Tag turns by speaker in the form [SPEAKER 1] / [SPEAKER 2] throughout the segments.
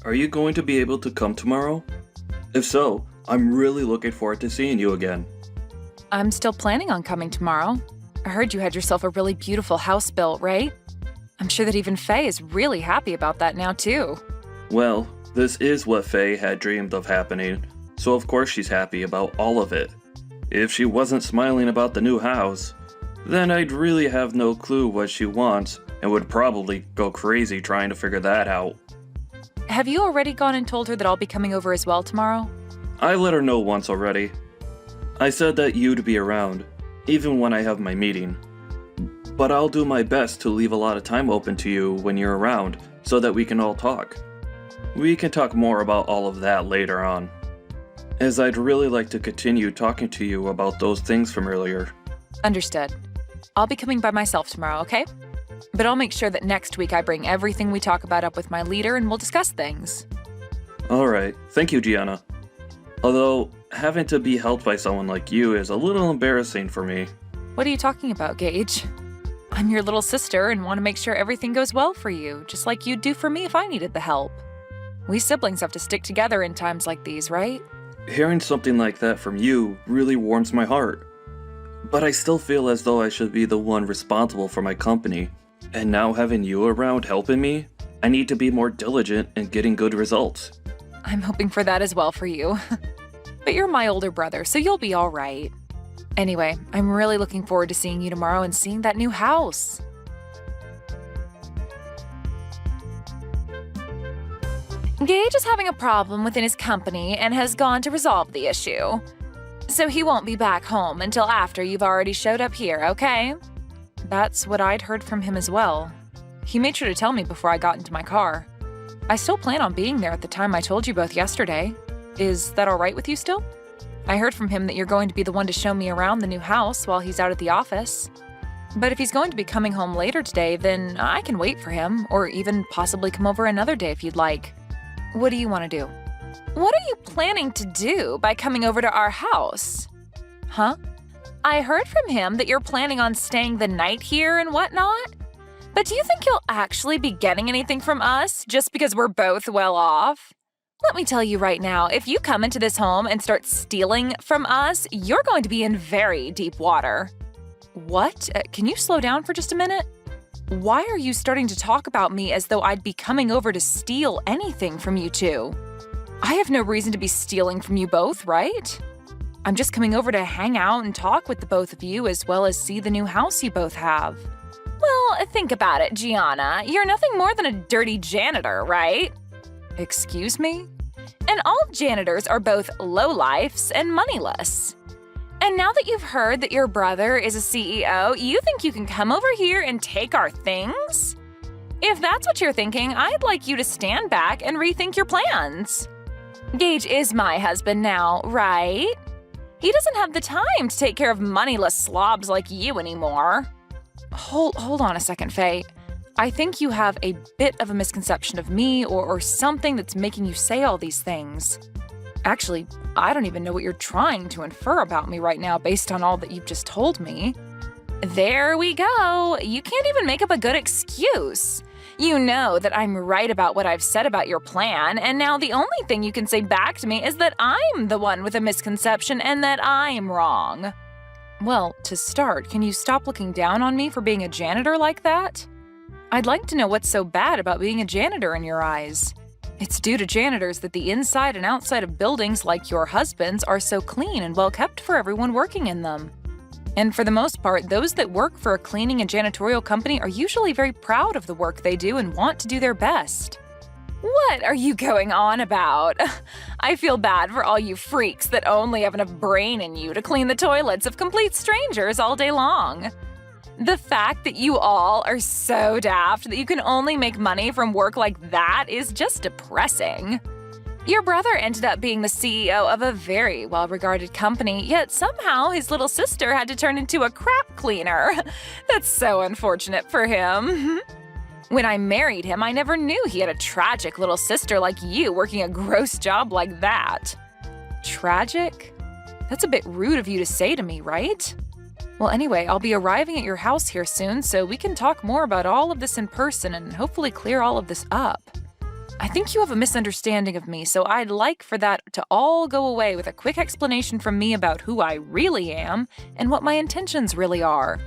[SPEAKER 1] are you going to be able to come tomorrow? If so, I'm really looking forward to seeing you again.
[SPEAKER 2] I'm still planning on coming tomorrow. I heard you had yourself a really beautiful house built, right? I'm sure that even Faye is really happy about that now, too.
[SPEAKER 1] Well, this is what Faye had dreamed of happening, so of course she's happy about all of it. If she wasn't smiling about the new house, then I'd really have no clue what she wants and would probably go crazy trying to figure that out.
[SPEAKER 2] Have you already gone and told her that I'll be coming over as well tomorrow?
[SPEAKER 1] I let her know once already. I said that you'd be around, even when I have my meeting. But I'll do my best to leave a lot of time open to you when you're around, so that we can all talk. We can talk more about all of that later on, as I'd really like to continue talking to you about those things from earlier.
[SPEAKER 2] Understood. I'll be coming by myself tomorrow, okay? But I'll make sure that next week I bring everything we talk about up with my leader and we'll discuss things.
[SPEAKER 1] Alright, thank you, Gianna. Although, having to be helped by someone like you is a little embarrassing for me.
[SPEAKER 2] What are you talking about, Gage? I'm your little sister and want to make sure everything goes well for you, just like you'd do for me if I needed the help. We siblings have to stick together in times like these, right?
[SPEAKER 1] Hearing something like that from you really warms my heart. But I still feel as though I should be the one responsible for my company. And now having you around helping me, I need to be more diligent in getting good results.
[SPEAKER 2] I'm hoping for that as well for you. But you're my older brother, so you'll be all right. Anyway, I'm really looking forward to seeing you tomorrow and seeing that new house. Gage is having a problem within his company and has gone to resolve the issue. So he won't be back home until after you've already showed up here, okay? That's what I'd heard from him as well. He made sure to tell me before I got into my car. I still plan on being there at the time I told you both yesterday. Is that all right with you still? I heard from him that you're going to be the one to show me around the new house while he's out at the office. But if he's going to be coming home later today, then I can wait for him, or even possibly come over another day if you'd like. What do you want to do? What are you planning to do by coming over to our house? Huh? I heard from him that you're planning on staying the night here and whatnot. But do you think you'll actually be getting anything from us just because we're both well off? Let me tell you right now, if you come into this home and start stealing from us, you're going to be in very deep water. What? Can you slow down for just a minute? Why are you starting to talk about me as though I'd be coming over to steal anything from you two? I have no reason to be stealing from you both, right? I'm just coming over to hang out and talk with the both of you as well as see the new house you both have. Well, think about it, Gianna. You're nothing more than a dirty janitor, right? Excuse me? And all janitors are both lowlifes and moneyless. And now that you've heard that your brother is a CEO, you think you can come over here and take our things? If that's what you're thinking, I'd like you to stand back and rethink your plans. Gage is my husband now, right? He doesn't have the time to take care of moneyless slobs like you anymore. Hold on a second, Faye. I think you have a bit of a misconception of me or something that's making you say all these things. Actually, I don't even know what you're trying to infer about me right now based on all that you've just told me. There we go. You can't even make up a good excuse. You know that I'm right about what I've said about your plan, and now the only thing you can say back to me is that I'm the one with a misconception and that I'm wrong. Well, to start, can you stop looking down on me for being a janitor like that? I'd like to know what's so bad about being a janitor in your eyes. It's due to janitors that the inside and outside of buildings like your husband's are so clean and well kept for everyone working in them. And for the most part, those that work for a cleaning and janitorial company are usually very proud of the work they do and want to do their best. What are you going on about? I feel bad for all you freaks that only have enough brain in you to clean the toilets of complete strangers all day long. The fact that you all are so daft that you can only make money from work like that is just depressing. Your brother ended up being the CEO of a very well-regarded company, yet somehow his little sister had to turn into a crap cleaner. That's so unfortunate for him. When I married him, I never knew he had a tragic little sister like you working a gross job like that. Tragic? That's a bit rude of you to say to me, right? Well, anyway, I'll be arriving at your house here soon, so we can talk more about all of this in person and hopefully clear all of this up. I think you have a misunderstanding of me, so I'd like for that to all go away with a quick explanation from me about who I really am and what my intentions really are.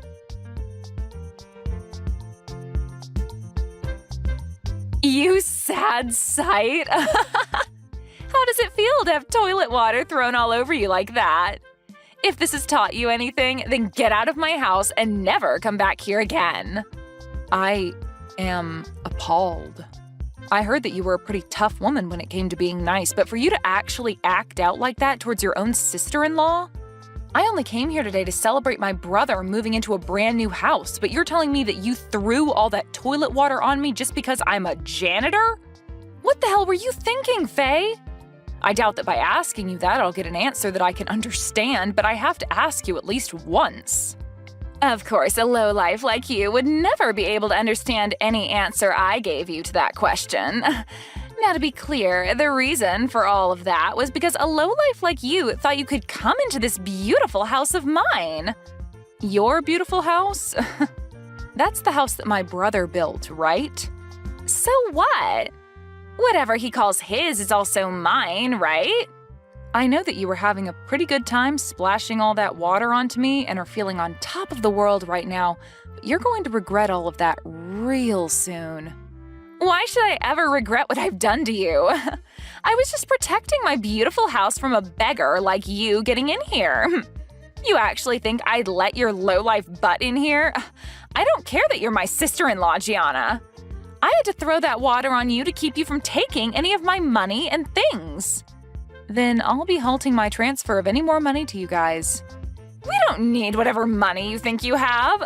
[SPEAKER 2] You sad sight! How does it feel to have toilet water thrown all over you like that? If this has taught you anything, then get out of my house and never come back here again. I am appalled. I heard that you were a pretty tough woman when it came to being nice, but for you to actually act out like that towards your own sister-in-law? I only came here today to celebrate my brother moving into a brand new house, but you're telling me that you threw all that toilet water on me just because I'm a janitor? What the hell were you thinking, Faye? I doubt that by asking you that I'll get an answer that I can understand, but I have to ask you at least once. Of course, a lowlife like you would never be able to understand any answer I gave you to that question. Now, to be clear, the reason for all of that was because a lowlife like you thought you could come into this beautiful house of mine. Your beautiful house? That's the house that my brother built, right? So what? Whatever he calls his is also mine, right? I know that you were having a pretty good time splashing all that water onto me and are feeling on top of the world right now, but you're going to regret all of that real soon. Why should I ever regret what I've done to you? I was just protecting my beautiful house from a beggar like you getting in here. You actually think I'd let your lowlife butt in here? I don't care that you're my sister-in-law, Gianna. I had to throw that water on you to keep you from taking any of my money and things. Then I'll be halting my transfer of any more money to you guys. We don't need whatever money you think you have.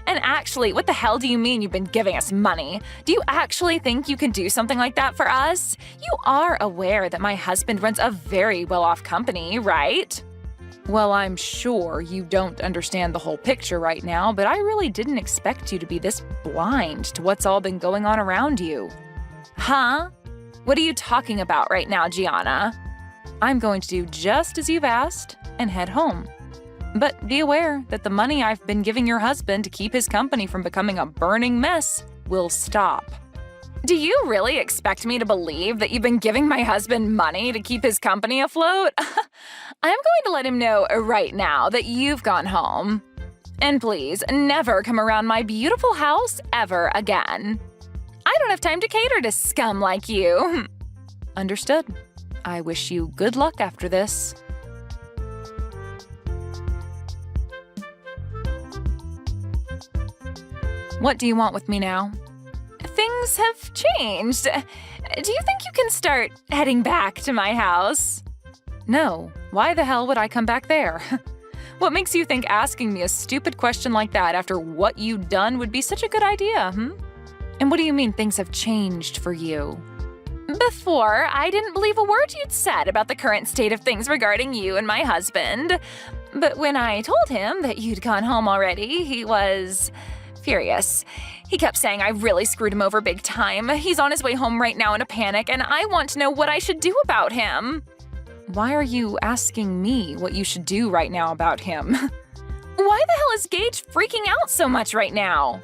[SPEAKER 2] And actually, what the hell do you mean you've been giving us money? Do you actually think you can do something like that for us? You are aware that my husband runs a very well-off company, right? Well, I'm sure you don't understand the whole picture right now, but I really didn't expect you to be this blind to what's all been going on around you. Huh? What are you talking about right now, Gianna? I'm going to do just as you've asked and head home. But be aware that the money I've been giving your husband to keep his company from becoming a burning mess will stop. Do you really expect me to believe that you've been giving my husband money to keep his company afloat? I'm going to let him know right now that you've gone home. And please, never come around my beautiful house ever again. I don't have time to cater to scum like you. Understood. I wish you good luck after this. What do you want with me now? Things have changed. Do you think you can start heading back to my house? No. Why the hell would I come back there? What makes you think asking me a stupid question like that after what you'd done would be such a good idea, And what do you mean things have changed for you? Before, I didn't believe a word you'd said about the current state of things regarding you and my husband. But when I told him that you'd gone home already, he was furious. He kept saying I really screwed him over big time. He's on his way home right now in a panic, and I want to know what I should do about him. Why are you asking me what you should do right now about him? Why the hell is Gage freaking out so much right now?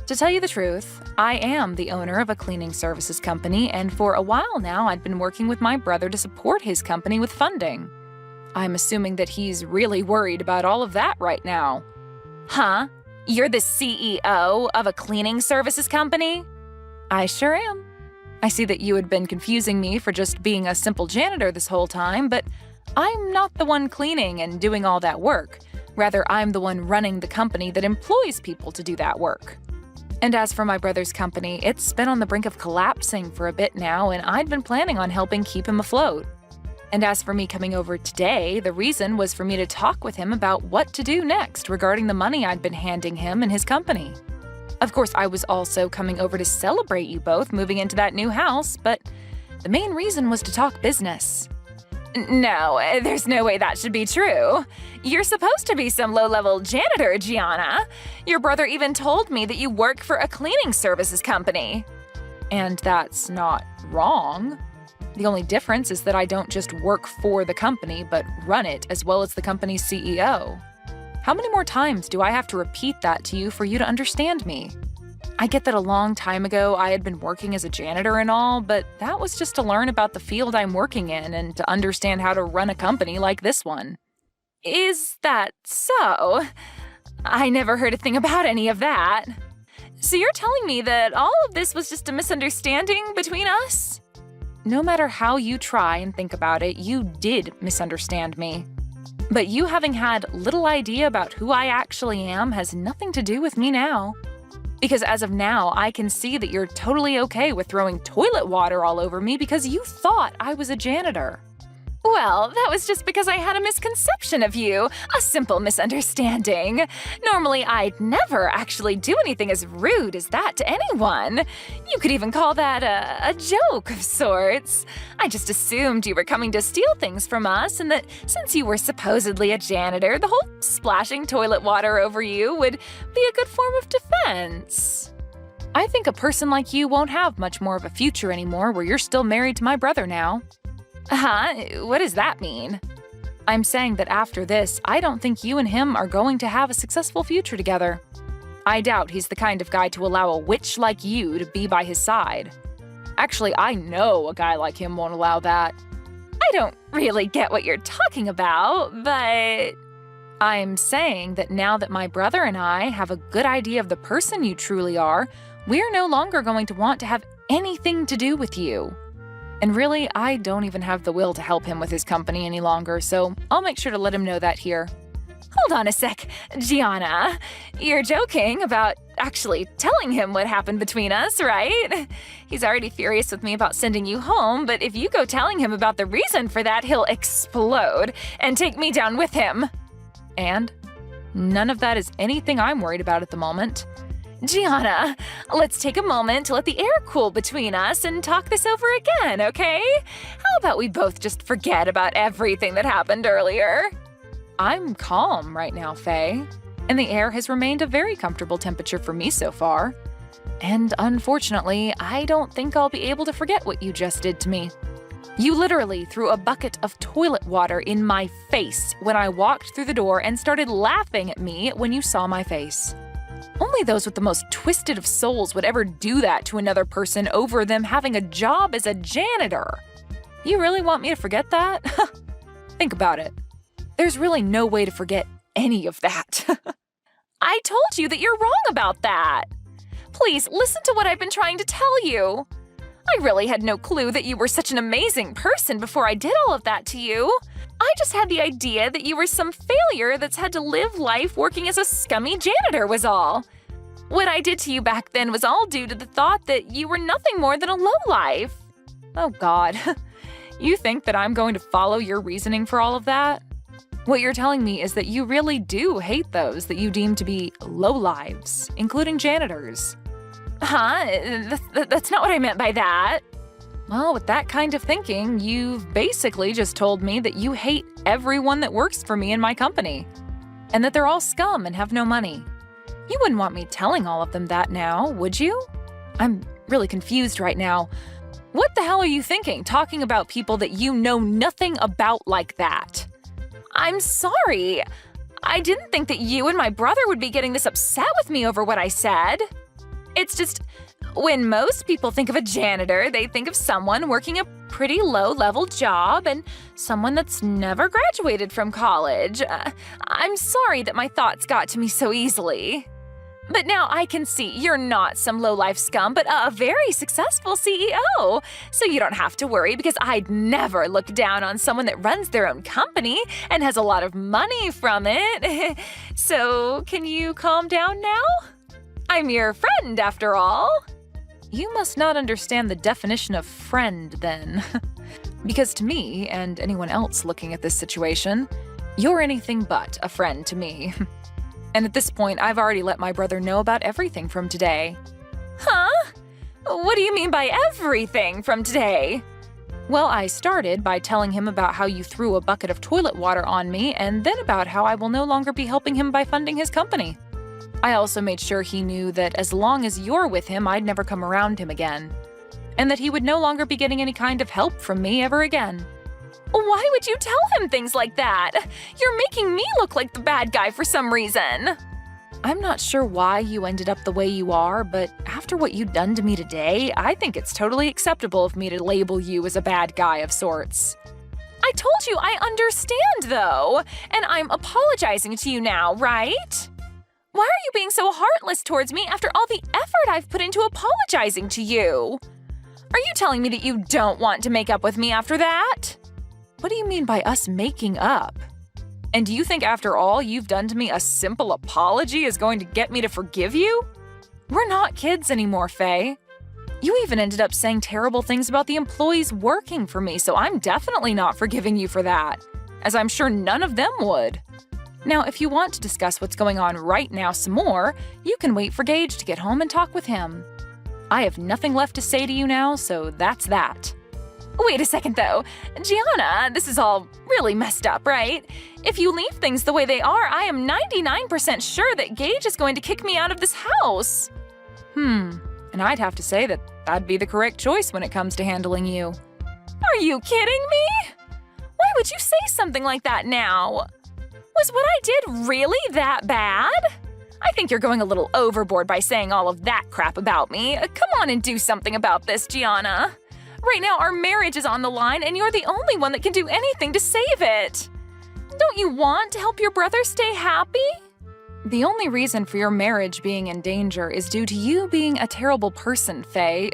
[SPEAKER 2] To tell you the truth, I am the owner of a cleaning services company, and for a while now I'd been working with my brother to support his company with funding. I'm assuming that he's really worried about all of that right now. Huh? You're the CEO of a cleaning services company? I sure am. I see that you had been confusing me for just being a simple janitor this whole time, but I'm not the one cleaning and doing all that work. Rather, I'm the one running the company that employs people to do that work. And as for my brother's company, it's been on the brink of collapsing for a bit now, and I'd been planning on helping keep him afloat. And as for me coming over today, the reason was for me to talk with him about what to do next regarding the money I'd been handing him and his company. Of course, I was also coming over to celebrate you both moving into that new house, but the main reason was to talk business. No, there's no way that should be true. You're supposed to be some low-level janitor, Gianna. Your brother even told me that you work for a cleaning services company. And that's not wrong. The only difference is that I don't just work for the company, but run it as well as the company's CEO. How many more times do I have to repeat that to you for you to understand me? I get that a long time ago I had been working as a janitor and all, but that was just to learn about the field I'm working in and to understand how to run a company like this one. Is that so? I never heard a thing about any of that. So you're telling me that all of this was just a misunderstanding between us? No matter how you try and think about it, you did misunderstand me. But you having had little idea about who I actually am has nothing to do with me now. Because as of now, I can see that you're totally okay with throwing toilet water all over me because you thought I was a janitor. Well, that was just because I had a misconception of you, a simple misunderstanding. Normally, I'd never actually do anything as rude as that to anyone. You could even call that a joke of sorts. I just assumed you were coming to steal things from us and that since you were supposedly a janitor, the whole splashing toilet water over you would be a good form of defense. I think a person like you won't have much more of a future anymore where you're still married to my brother now. Huh? What does that mean? I'm saying that after this, I don't think you and him are going to have a successful future together. I doubt he's the kind of guy to allow a witch like you to be by his side. Actually, I know a guy like him won't allow that. I don't really get what you're talking about, but I'm saying that now that my brother and I have a good idea of the person you truly are, we're no longer going to want to have anything to do with you. And really, I don't even have the will to help him with his company any longer, so I'll make sure to let him know that here. Hold on a sec, Gianna. You're joking about actually telling him what happened between us, right? He's already furious with me about sending you home, but if you go telling him about the reason for that, he'll explode and take me down with him. And none of that is anything I'm worried about at the moment. Gianna, let's take a moment to let the air cool between us and talk this over again, okay? How about we both just forget about everything that happened earlier? I'm calm right now, Faye, and the air has remained a very comfortable temperature for me so far. And unfortunately, I don't think I'll be able to forget what you just did to me. You literally threw a bucket of toilet water in my face when I walked through the door and started laughing at me when you saw my face. Only those with the most twisted of souls would ever do that to another person over them having a job as a janitor. You really want me to forget that? Think about it. There's really no way to forget any of that. I told you that you're wrong about that. Please listen to what I've been trying to tell you. I really had no clue that you were such an amazing person before I did all of that to you. I just had the idea that you were some failure that's had to live life working as a scummy janitor was all. What I did to you back then was all due to the thought that you were nothing more than a lowlife. Oh God, you think that I'm going to follow your reasoning for all of that? What you're telling me is that you really do hate those that you deem to be lowlives, including janitors. Huh? That's not what I meant by that. Well, with that kind of thinking, you've basically just told me that you hate everyone that works for me in my company, and that they're all scum and have no money. You wouldn't want me telling all of them that now, would you? I'm really confused right now. What the hell are you thinking, talking about people that you know nothing about like that? I'm sorry. I didn't think that you and my brother would be getting this upset with me over what I said. It's just, when most people think of a janitor, they think of someone working a pretty low-level job and someone that's never graduated from college. I'm sorry that my thoughts got to me so easily. But now I can see you're not some low-life scum, but a very successful CEO. So you don't have to worry because I'd never look down on someone that runs their own company and has a lot of money from it. So can you calm down now? I'm your friend, after all. You must not understand the definition of friend, then. Because to me, and anyone else looking at this situation, you're anything but a friend to me. And at this point, I've already let my brother know about everything from today. Huh? What do you mean by everything from today? Well, I started by telling him about how you threw a bucket of toilet water on me, and then about how I will no longer be helping him by funding his company. I also made sure he knew that as long as you're with him, I'd never come around him again. And that he would no longer be getting any kind of help from me ever again. Why would you tell him things like that? You're making me look like the bad guy for some reason. I'm not sure why you ended up the way you are, but after what you've done to me today, I think it's totally acceptable of me to label you as a bad guy of sorts. I told you I understand, though, and I'm apologizing to you now, right? Why are you being so heartless towards me after all the effort I've put into apologizing to you? Are you telling me that you don't want to make up with me after that? What do you mean by us making up? And do you think after all you've done to me, a simple apology is going to get me to forgive you? We're not kids anymore, Faye. You even ended up saying terrible things about the employees working for me, so I'm definitely not forgiving you for that, as I'm sure none of them would. Now, if you want to discuss what's going on right now some more, you can wait for Gage to get home and talk with him. I have nothing left to say to you now, so that's that. Wait a second, though. Gianna, this is all really messed up, right? If you leave things the way they are, I am 99% sure that Gage is going to kick me out of this house. And I'd have to say that that'd be the correct choice when it comes to handling you. Are you kidding me? Why would you say something like that now? Was what I did really that bad? I think you're going a little overboard by saying all of that crap about me. Come on and do something about this, Gianna. Right now, our marriage is on the line, and you're the only one that can do anything to save it. Don't you want to help your brother stay happy? The only reason for your marriage being in danger is due to you being a terrible person, Faye.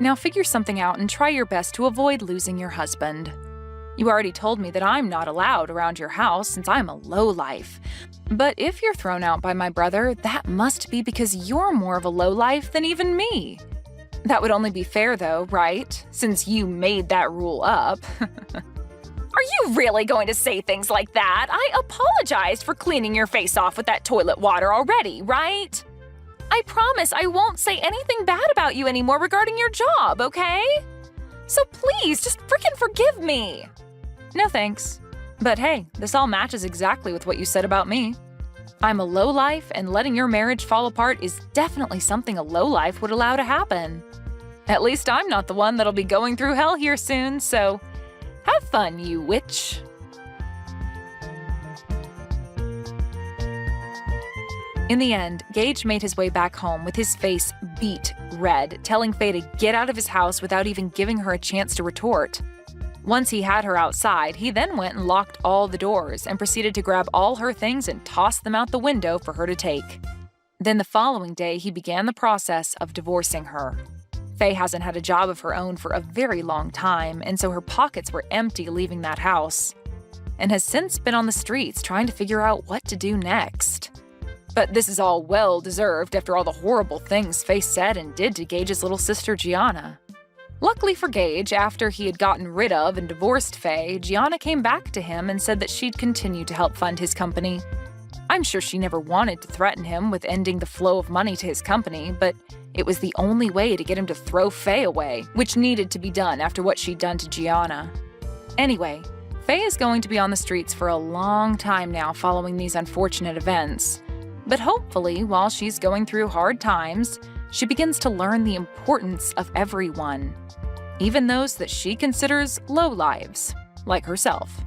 [SPEAKER 2] Now figure something out and try your best to avoid losing your husband. You already told me that I'm not allowed around your house since I'm a lowlife. But if you're thrown out by my brother, that must be because you're more of a lowlife than even me. That would only be fair, though, right? Since you made that rule up. Are you really going to say things like that? I apologized for cleaning your face off with that toilet water already, right? I promise I won't say anything bad about you anymore regarding your job, okay? So please, just frickin' forgive me. No thanks. But hey, this all matches exactly with what you said about me. I'm a lowlife, and letting your marriage fall apart is definitely something a lowlife would allow to happen. At least I'm not the one that'll be going through hell here soon, so have fun, you witch. In the end, Gage made his way back home with his face beet red, telling Faye to get out of his house without even giving her a chance to retort. Once he had her outside, he then went and locked all the doors and proceeded to grab all her things and toss them out the window for her to take. Then the following day, he began the process of divorcing her. Faye hasn't had a job of her own for a very long time, and so her pockets were empty leaving that house, and has since been on the streets trying to figure out what to do next. But this is all well-deserved after all the horrible things Faye said and did to Gage's little sister Gianna. Luckily for Gage, after he had gotten rid of and divorced Faye, Gianna came back to him and said that she'd continue to help fund his company. I'm sure she never wanted to threaten him with ending the flow of money to his company, but it was the only way to get him to throw Faye away, which needed to be done after what she'd done to Gianna. Anyway, Faye is going to be on the streets for a long time now following these unfortunate events. But hopefully, while she's going through hard times, she begins to learn the importance of everyone, even those that she considers low lives, like herself.